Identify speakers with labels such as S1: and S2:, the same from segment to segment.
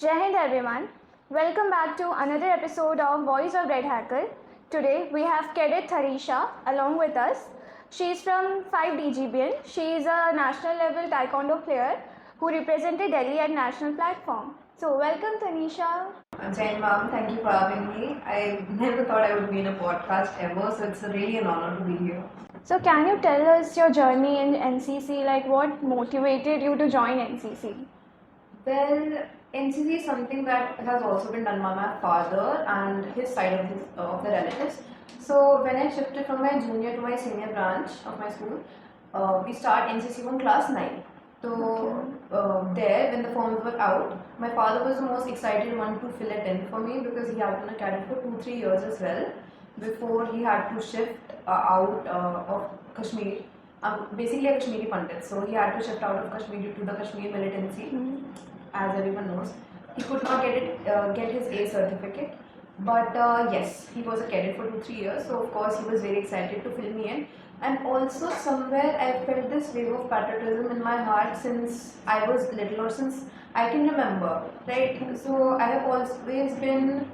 S1: Jai Hind everyone. Welcome back to another episode of Voice of Red Hacker. Today we have Cadet Tharisha along with us. She is from 5DGBN. She is a national level Taekwondo player who represented Delhi at national platform. So welcome Tanisha.
S2: Jai ma'am, thank you for having me. I never thought I would be in a podcast ever, so it's really an honor to be here.
S1: So can you tell us your journey in NCC, like what motivated you to join NCC?
S2: Well, NCC is something that has also been done by my father and his side of the relatives. So when I shifted from my junior to my senior branch of my school, we start NCC from class 9. So there, when the forms were out, my father was the most excited one to fill it in for me because he had been a cadet for 2-3 years as well before he had to shift out of Kashmir. Basically a Kashmiri Pandit, so he had to shift out of Kashmir due to the Kashmir militancy. As everyone knows, he could not get his A certificate, but yes, he was a cadet for 2-3 years, so of course he was very excited to fill me in. And also somewhere I felt this wave of patriotism in my heart since I was little, or since I can remember, right? So I have always been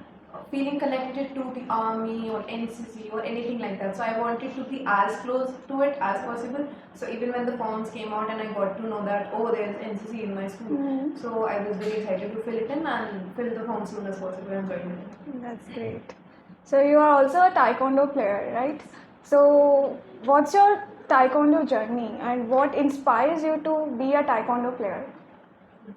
S2: feeling connected to the army or NCC or anything like that. So I wanted to be as close to it as possible. So even when the forms came out and I got to know that, oh, there's NCC in my school, so I was very excited to fill it in and fill the form soon as possible and join it.
S1: That's great. So you are also a Taekwondo player, right? So what's your Taekwondo journey and what inspires you to be a Taekwondo player?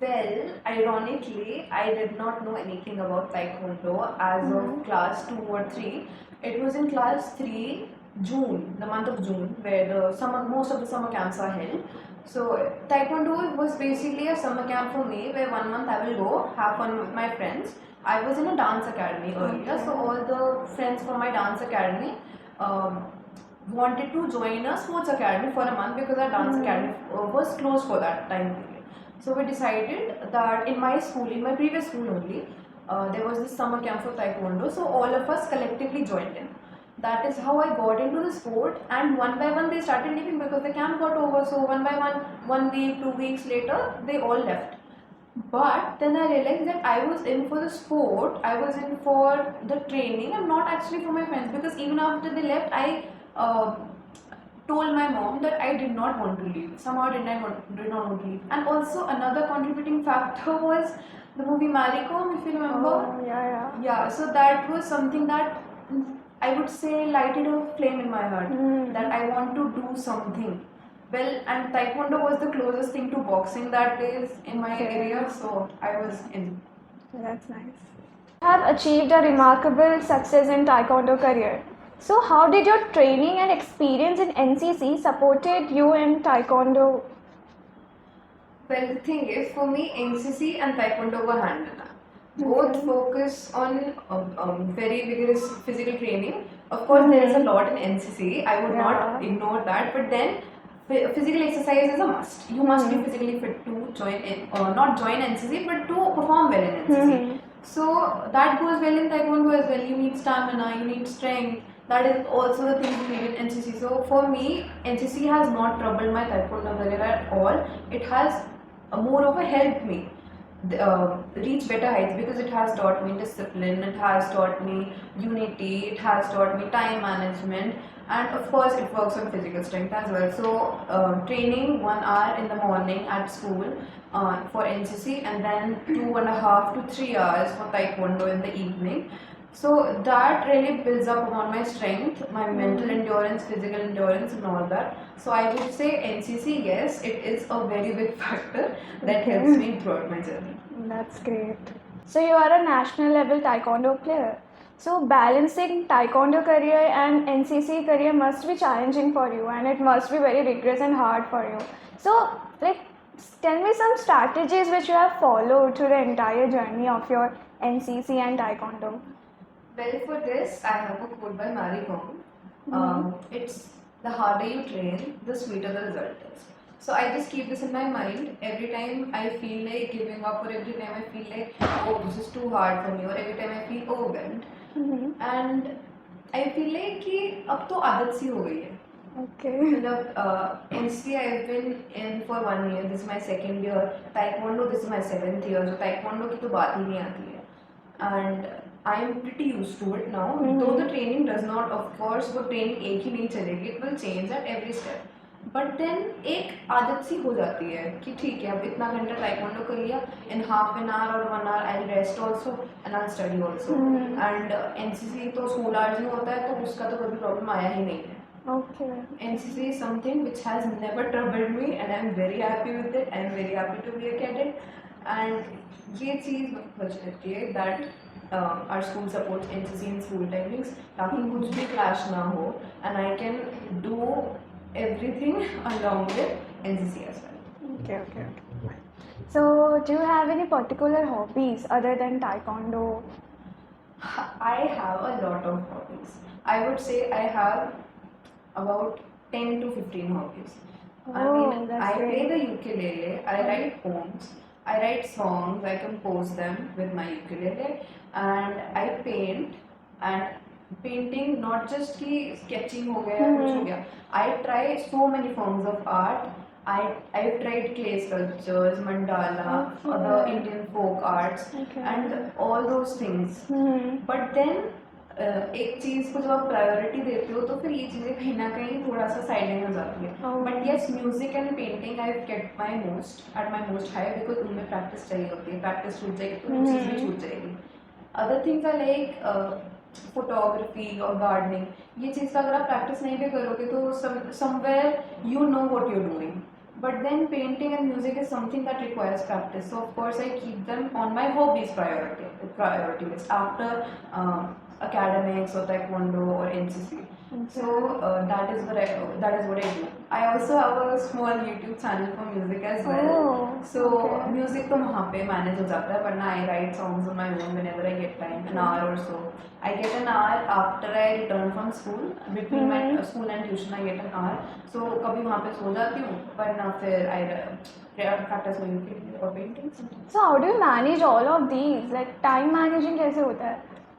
S2: Well, ironically, I did not know anything about Taekwondo as of class 2 or 3. It was in class 3, June, the month of June, where most of the summer camps are held. So Taekwondo was basically a summer camp for me where 1 month I will go, have fun with my friends. I was in a dance academy earlier, so all the friends from my dance academy wanted to join a sports academy for a month because our dance academy was closed for that time period. So we decided that in my school, in my previous school only, there was this summer camp for Taekwondo. So all of us collectively joined in. That is how I got into the sport, and one by one they started leaving because the camp got over. So one by one, 1 week, 2 weeks later, they all left. But then I realized that I was in for the sport, I was in for the training and not actually for my friends, because even after they left, I told my mom that I did not want to leave. Somehow did not want to leave. And also another contributing factor was the movie Maricom, if you remember.
S1: Oh, yeah.
S2: Yeah, so that was something that I would say lighted a flame in my heart, that I want to do something. Well, and Taekwondo was the closest thing to boxing that is in my area, so I was in.
S1: That's nice. You have achieved a remarkable success in Taekwondo career. So how did your training and experience in NCC supported you in Taekwondo?
S2: Well, the thing is, for me, NCC and Taekwondo were hand in hand. Both focus on very vigorous physical training. Of course, there is a lot in NCC. I would not ignore that. But then, physical exercise is a must. You must be physically fit to join in, not join NCC, but to perform well in NCC. So that goes well in Taekwondo as well. You need stamina, you need strength. That is also the thing you need in NCC. So for me, NCC has not troubled my Taekwondo career at all. It has moreover helped me reach better heights because it has taught me discipline, it has taught me unity, it has taught me time management, and of course it works on physical strength as well. So training 1 hour in the morning at school for NCC, and then 2.5 to 3 hours for Taekwondo in the evening. So that really builds up upon my strength, my mental endurance, physical endurance and all that. So I would say NCC, yes, it is a very big factor that helps me throughout my journey.
S1: That's great. So you are a national level Taekwondo player. So balancing Taekwondo career and NCC career must be challenging for you, and it must be very rigorous and hard for you. So tell me some strategies which you have followed through the entire journey of your NCC and Taekwondo.
S2: Well, for this, I have a quote by Marie Kondo. It's the harder you train, the sweeter the result is. So I just keep this in my mind every time I feel like giving up, or every time I feel like, oh, this is too hard for me, or every time I feel overwhelmed. And I feel like कि अब तो आदत सी हो गई है.
S1: Okay.
S2: NCC I've been in for 1 year. This is my second year. Taekwondo, this is my 7th year. So Taekwondo की तो बात ही नहीं आती है. And I'm pretty used to it now. Though the training does not, of course, वो training एक ही नहीं चलेगी. It will change at every step. But then एक आदत सी हो जाती है कि ठीक है अब इतना घंटा Taekwondo कर लिया. In half an hour or 1 hour I'll rest also and I'll study also. And NCC तो school hours में होता है तो उसका तो कभी problem आया ही नहीं है.
S1: Okay.
S2: NCC is something which has never troubled me and I'm very happy with it. I'm very happy to be a cadet. And ये चीज़ बहुत अच्छी लगती है that our school supports NCC in school timings ताकि कुछ भी clash ना हो and I can do everything along with NCC as well.
S1: Okay. So, do you have any particular hobbies other than Taekwondo?
S2: I have a lot of hobbies. I would say I have about 10 to 15 hobbies.
S1: Oh, that's
S2: I play
S1: great.
S2: the ukulele, I write poems, I write songs, I compose them with my ukulele, and I paint. And painting not just कि sketching हो गया या कुछ हो गया. I try so many forms of art. I've tried clay sculptures, mandala, other Indian folk arts, and all those things. But then एक चीज़ को जब आप प्रायोरिटी देते हो तो फिर ये चीज़ें कहीं ना कहीं थोड़ा सा साइड हो जाती है. But yes music and painting I kept my most high because उनमें प्रैक्टिस चाहिए होती है. प्रैक्टिस छूट जाएगी तो वो चीज़ भी छूट जाएगी. Other things are like photography और गार्डनिंग. ये चीज़ का अगर आप प्रैक्टिस नहीं भी करोगे तो somewhere you know what you are doing. But then painting and music is something that requires practice. So of course I keep them on my hobbies priority list after academics or Taekwondo or NCC. So that is what I do. I also have a small YouTube channel for music as well. So music तो वहाँ पे manage हो जाता है. वरना I write songs on my own whenever I get time, an hour or so. I get an hour after I return from school. Between my school and tuition I get an hour. So कभी वहाँ पे सो जाती हूँ. वरना फिर I practice my ukulele or paintings.
S1: So, how do you manage all of these? Like time managing कैसे होता है?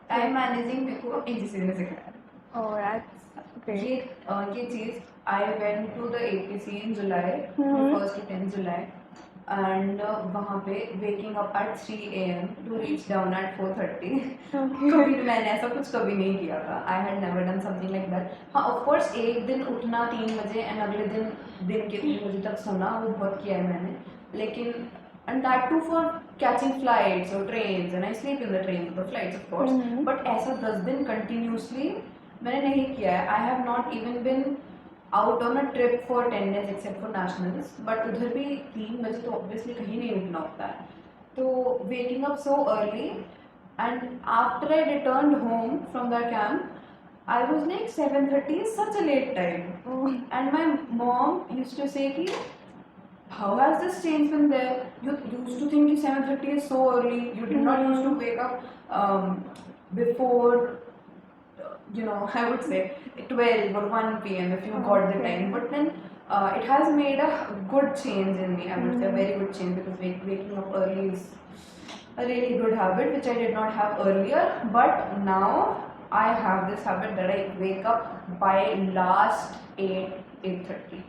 S2: Time managing मेरे को NCC ने सिखाया.
S1: Oh, that's great.
S2: ये चीज़ I went to the APC in July, from 1st to 10th July, and वहाँ पे waking up at 3 AM to reach down at 4:30. कभी मैंने ऐसा कुछ कभी नहीं किया था. I had never done something like that. हाँ, of course एक दिन उठना 3 बजे and अगले दिन के 3 बजे तक सोना वो बहुत किया है मैंने. लेकिन and that too for catching flights or trains, and I sleep in the trains or the flights of course. But ऐसा 10 दिन continuously मैंने नहीं किया है. I have not even been out on a trip for 10 days except for nationals. But उधर भी 3 बजे तो obviously कहीं नहीं उठना होता है. तो waking up so early, and after I returned home from the camp, I was like 7:30 is such a late time. And my mom used to say कि how has this change been there? You used to think 7:30 is so early. You did not used to wake up before, I would say 12 or 1 PM if you got the time. But then it has made a good change in me. I would say a very good change, because waking up early is a really good habit which I did not have earlier. But now I have this habit that I wake up by last 8:30.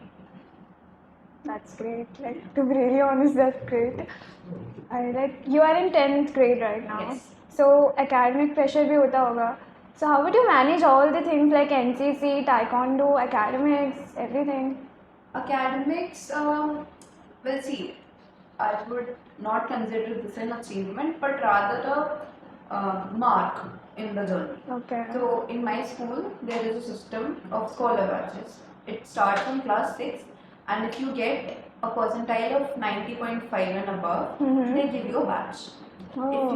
S1: That's great. Like, to be really honest, that's great. You are in 10th grade right now.
S2: Yes.
S1: So academic pressure भी होता होगा. So how would you manage all the things like NCC, Taekwondo, academics, everything?
S2: Academics, well, see, I would not consider this an achievement, but rather a mark in the journey.
S1: Okay.
S2: So in my school, there is a system of scholar batches. It starts from class 6, and if you get a percentile of 90.5 and above, they give you a badge. If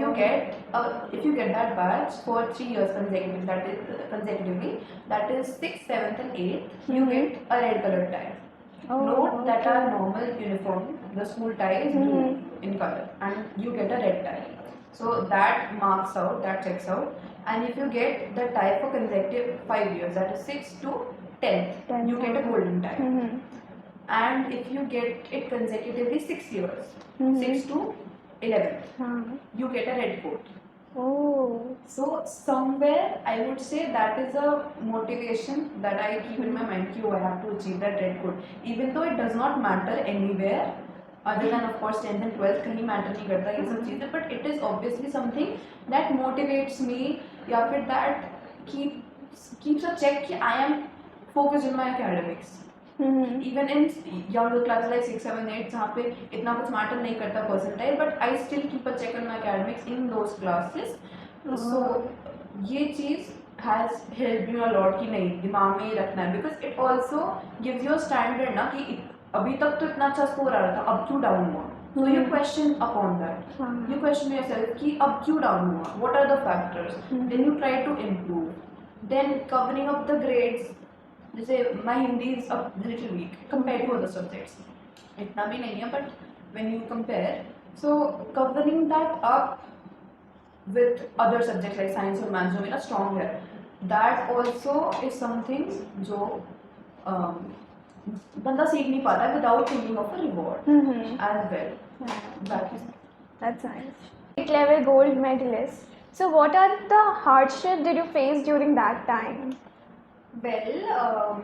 S2: you get that badge for 3 years consecutively, that is 6th, 7th, and 8th, you get a red colored tie. Note that our normal uniform, the school tie is blue in color, and you get a red tie. So that marks out, that checks out. And if you get the tie for consecutive 5 years, that is 6th to 10th, you get a golden tie. And if you get it consecutively 6 years, 6 to 11th, you get a red coat.
S1: Oh.
S2: So somewhere I would say that is a motivation that I keep in my mind. I have to achieve that red code, even though it does not matter anywhere other than of course 10th and 12th. कहीं matter नहीं करता ये सब चीजें, but it is obviously something that motivates me, या फिर that keeps a check कि I am focused in my academics. Even in younger classes like 6, 7, 8 जहाँ पे इतना कुछ matter नहीं करता percentile, but I still keep a check on my academics in those classes. So ये चीज़ has helped me a lot कि नहीं दिमाग में ही रखना है, because it also gives you a standard ना कि अभी तक तो इतना अच्छा स्कोर आ रहा था, अब क्यों डाउन हुआ. So you question upon that. You question yourself कि अब क्यों डाउन हुआ, what are the factors. Then you try to improve. Then covering up the grades. जैसे my Hindi is a little weak compared to other subjects. इतना भी नहीं है, but when you compare, so covering that up with other subjects like science और maths जो मेरा strong है, that also is something जो बंदा सीख नहीं पाता without thinking of a reward as well.
S1: That's nice. State level gold medalist. So what are the hardships did you face during that time?
S2: Well,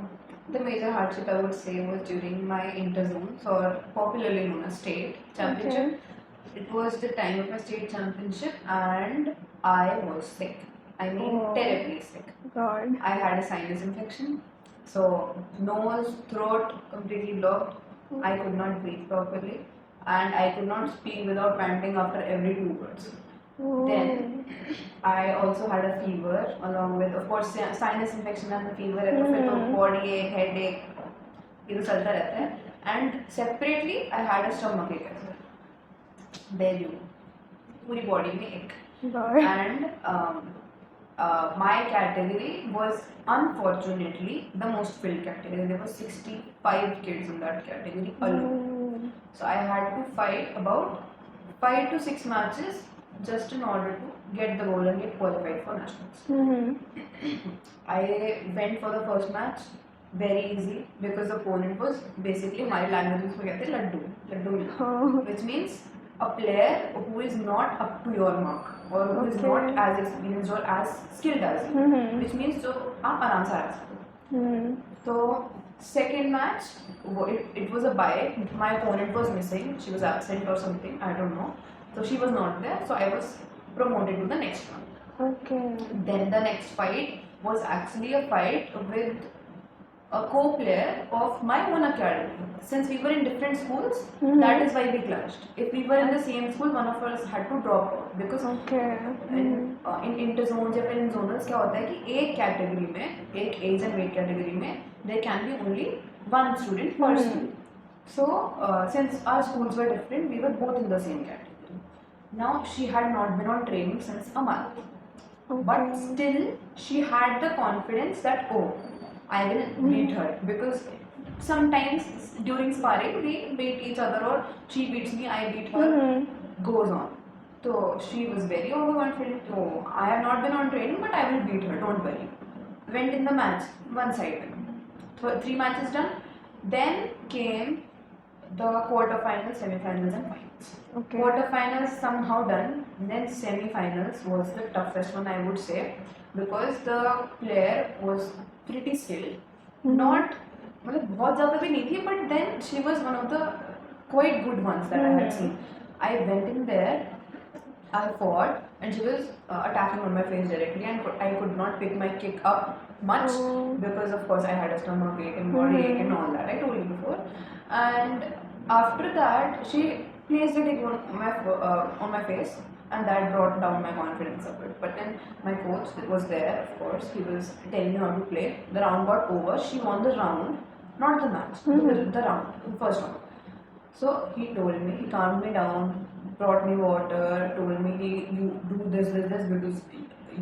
S2: the major hardship I would say was during my interzones, or popularly known as state championship. It was the time of my state championship and I was sick. I mean, terribly sick.
S1: God.
S2: I had a sinus infection. So, nose, throat completely blocked. I could not breathe properly. And I could not speak without panting after every 2 words. Then, I also had a fever along with, of course, sinus infection and the fever, body ache, headache, ये तो चलता रहता है. And separately, I had a stomach ache as well. There you, पूरी body में ache. And my category was unfortunately the most filled category. There were 65 kids in that category alone. So I had to fight about 5 to 6 matches just in order to get the goal and get qualified for nationals. I went for the first match very easy because the opponent was basically हमारी language में कहते हैं Laddu, which means a player who is not up to your mark or who is not as experienced or as skilled as you, which means जो आप आराम से आ सकते हो. तो second match, it was a bye. My opponent was missing. She was absent or something. I don't know. So she was not there. So I was promoted to the next one. Then the next fight was actually a fight with a co-player of my own academy. Since we were in different schools, that is why we clashed. If we were in the same school, one of us had to drop out because in interzones या फिर in zonals क्या होता है कि एक category में, एक age and weight category में, there can be only one student per school. So since our schools were different, we were both in the same category. Now she had not been on training since a month, but still she had the confidence that I will beat her, because sometimes during sparring we beat each other or she beats me, I beat her, goes on. So she was very overconfident. I have not been on training but I will beat her, don't worry. Went in the match, one side. 3 matches done. Then came the quarterfinals, semi-finals and finals. Quarterfinals somehow done. Then semi-finals was the toughest one, I would say, because the player was pretty skilled. Not मतलब बहुत ज़्यादा भी नहीं थी, but then she was one of the quite good ones that I had seen. I went in there, I fought, and she was attacking on my face directly, and I could not pick my kick up much because of course I had a stomach ache and body ache and all that I told you before. And after that, she placed a kick on my face. And that brought down my confidence a bit. But then my coach was there, of course. He was telling me how to play. The round got over. She won the round, not the match, the round, the first round. So he told me, he calmed me down, brought me water, told me, you do this because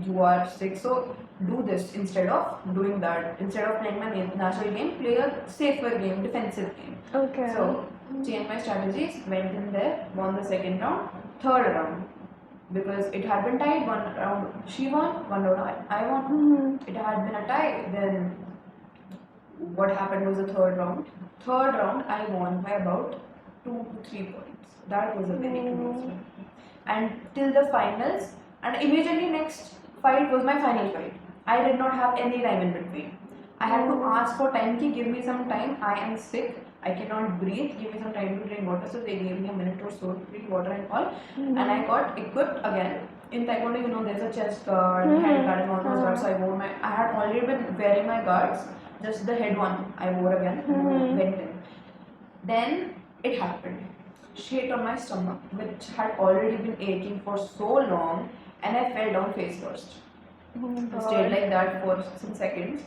S2: you are sick. So do this instead of doing that. Instead of playing my national game, play a safer game, defensive game. So changed my strategies, went in there, won the second round, third round. Because it had been tied, one round she won, one round I won. It had been a tie. Then what happened was the third round. Third round I won by about 2 to 3 points. That was a very close one. And till the finals And immediately next fight was my final fight. I did not have any time in between. I had to ask for time, ki give me some time, I am sick, I cannot breathe, give me some time to drink water. So they gave me a minute or so to drink water and all. And I got equipped again. In Taekwondo, you know, there's a chest guard, head guard and all those guards. So I had already been wearing my guards, just the head one I wore again, went in. Then it happened. She hit on my stomach, which had already been aching for so long, and I fell down face first. I stayed like that for some seconds.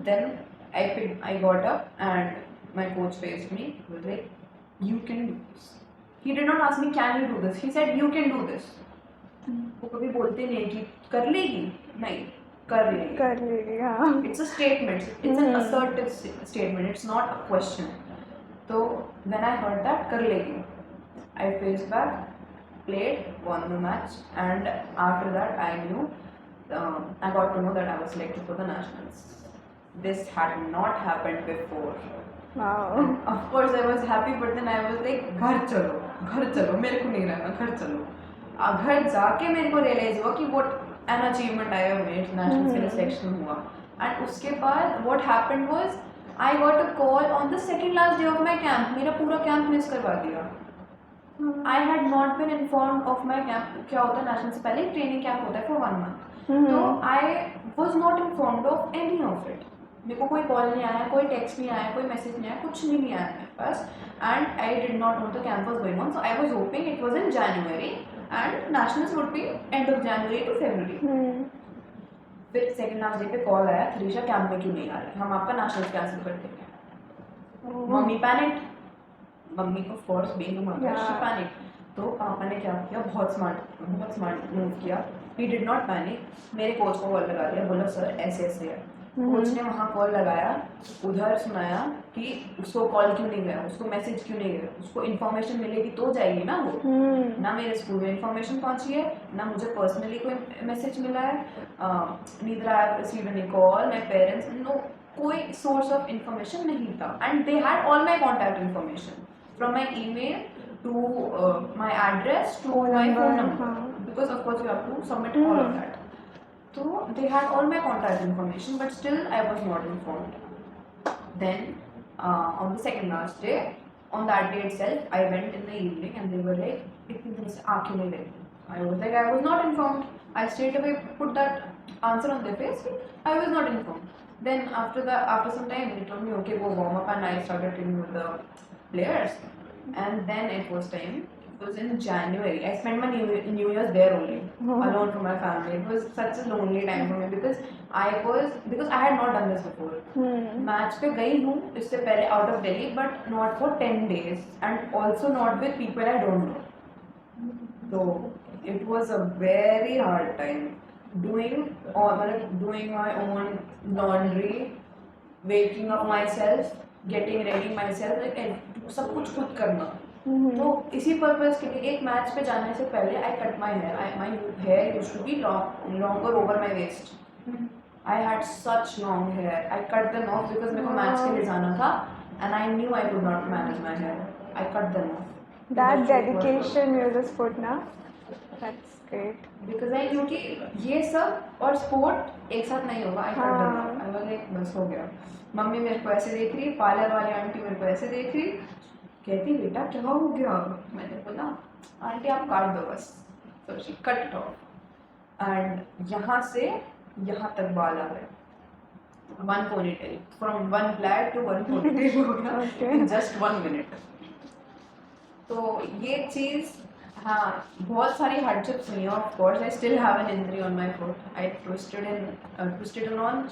S2: Then I got up and my coach faced me. He was like, "You can do this." He did not ask me, "Can you do this?" He said, "You can do this." वो कभी बोलते नहीं कि कर लेगी, नहीं कर लेगी.
S1: हाँ.
S2: It's a statement. It's an assertive statement. It's not a question. So when I heard that, कर लेगी, I faced back, played, won the match, and after that I knew. I got to know that I was selected for the nationals. This had not happened before.
S1: Wow.
S2: Of course I was happy, but then I was like, घर चलो, मेरे को नहीं रहना, घर चलो. घर जाके मेरे को realize हुआ कि what an achievement I have made, nationals के लिए selection हुआ. And उसके बाद what happened was I got a call on the second last day of my camp. मेरा पूरा camp miss करवा दिया. I had not been informed of my camp. क्या होता है nationals से पहले training camp होता है for 1 month. तो I was not informed of any of it. मेरे को कोई कॉल नहीं आया, कोई टेक्स्ट नहीं आया, कोई मैसेज नहीं आया, कुछ नहीं आया मेरे पास. And I did not know the camp was going on, so I was hoping it was in January and nationals would be end of January to February. फिर सेकंड लास्ट डे पे call आया, थरीशा camp में क्यों नहीं आ रही, हम आपका national cancel कर देंगे. Mummy panic. मम्मी को force being a mother, she panic. तो पापा ने क्या किया, बहुत स्मार्ट मूव किया. He did not panic. मेरे कोच को कॉल लगा दिया, बोला सर ऐसे ऐसे है. कोच ने वहाँ कॉल लगाया, उधर सुनाया कि उसको कॉल क्यों नहीं गया, उसको मैसेज क्यों नहीं गया, उसको इन्फॉर्मेशन मिलेगी तो जाएगी ना वो. ना मेरे स्कूल में इन्फॉर्मेशन पहुँची है, ना मुझे पर्सनली कोई मैसेज मिला है. Neither I have received any call, my parents, no, कोई सोर्स ऑफ इन्फॉर्मेशन नहीं था. And they had all my contact information from my email to my address to my phone number, because of course you have to submit all of that. So they had all my contact information, but still I was not informed. Then on the second last day, on that day itself, I went in the evening and they were like, "Itni din se aa kyun nahi rahi?" I was like, I was not informed. I straight away put that answer on their face. I was not informed. Then after some time, they told me, okay, go warm up, and I started training with the players. And then it was time. It was in January. I spent my New Year's there only, alone from my family. It was such a lonely time for me because I had not done this before. Match पे गई हूँ इससे पहले out of Delhi, but not for 10 days, and also not with people I don't know. So it was a very hard time. Doing my own laundry, waking up myself, getting ready myself, like सब कुछ खुद करना. तो इसी purpose के लिए एक match पे जाने से पहले I cut my hair. My hair used to be longer over my waist. I had such long hair. I cut them off because मेरे को मैच के लिए जाना था, and I knew I could not manage my hair. I cut them off.
S1: That dedication you just put ना. That's great.
S2: Because I knew कि ये सब और sport एक साथ नहीं होगा. I cut them off. I was like बस हो गया. मम्मी मेरे को ऐसे देख रही, पार्लर वाली आंटी मेरे को ऐसे देख रही, कहती बेटा क्या हो गया. मैंने बोला आंटी आप काट दो बस. So she cut it off. And यहाँ से यहाँ तक बाल आ गए. One ponytail. From one plait to one ponytail हो गया in just 1 minute. तो ये चीज़, हाँ, बहुत सारी hardships हुई हैं. Of course, I still have an injury on my foot. I twisted it on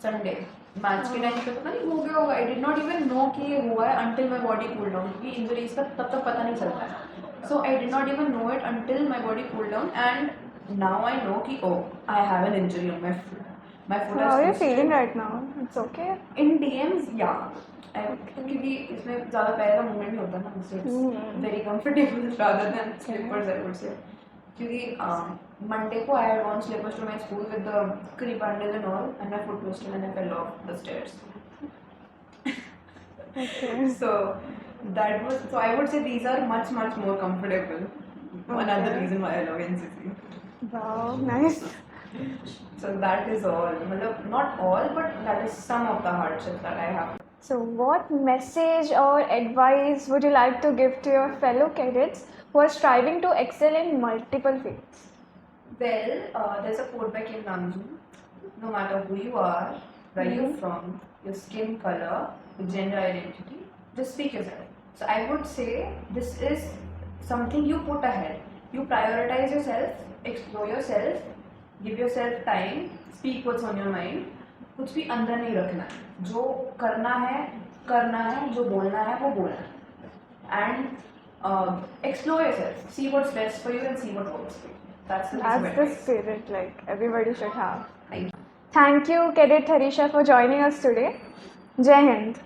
S2: Sunday. Match के टाइम पे पता नहीं हो गया होगा. I did not even know कि ये हुआ है until my body cooled down. क्योंकि injuries का तब तक पता नहीं चलता है. So I did not even know it until my body cooled down, and now I know कि oh, I have an injury on my foot. My foot
S1: How
S2: is
S1: are you
S2: twisted.
S1: feeling right now? It's okay?
S2: In DMs, yeah. क्योंकि इसमें ज़्यादा पैर का movement नहीं होता ना, so it's very comfortable rather than slippers, I would say. क्योंकि Monday को I had worn slippers to my school with the creep handle and all, and my foot twisted and I fell off the stairs.
S1: Okay.
S2: So I would say these are much more comfortable. Another reason why I love NCC.
S1: Wow, nice.
S2: So that is all. Not all, but that is some of the hardships that I have.
S1: So, what message or advice would you like to give to your fellow cadets who are striving to excel in multiple fields?
S2: Well, there's a quote by Kim Namjoon. No matter who you are, where you're from, your skin color, your gender identity, just speak yourself. So I would say this is something you put ahead. You prioritize yourself, explore yourself, give yourself time, speak what's on your mind. कुछ भी अंदर नहीं रखना है. जो करना है, जो बोलना है वो बोलना है. And explore yourself, see what's best for you and see what works for you. That's
S1: the spirit like everybody should have.
S2: Thank you.
S1: Thank you, Cadet Tharisha, for joining us today. Jai Hind.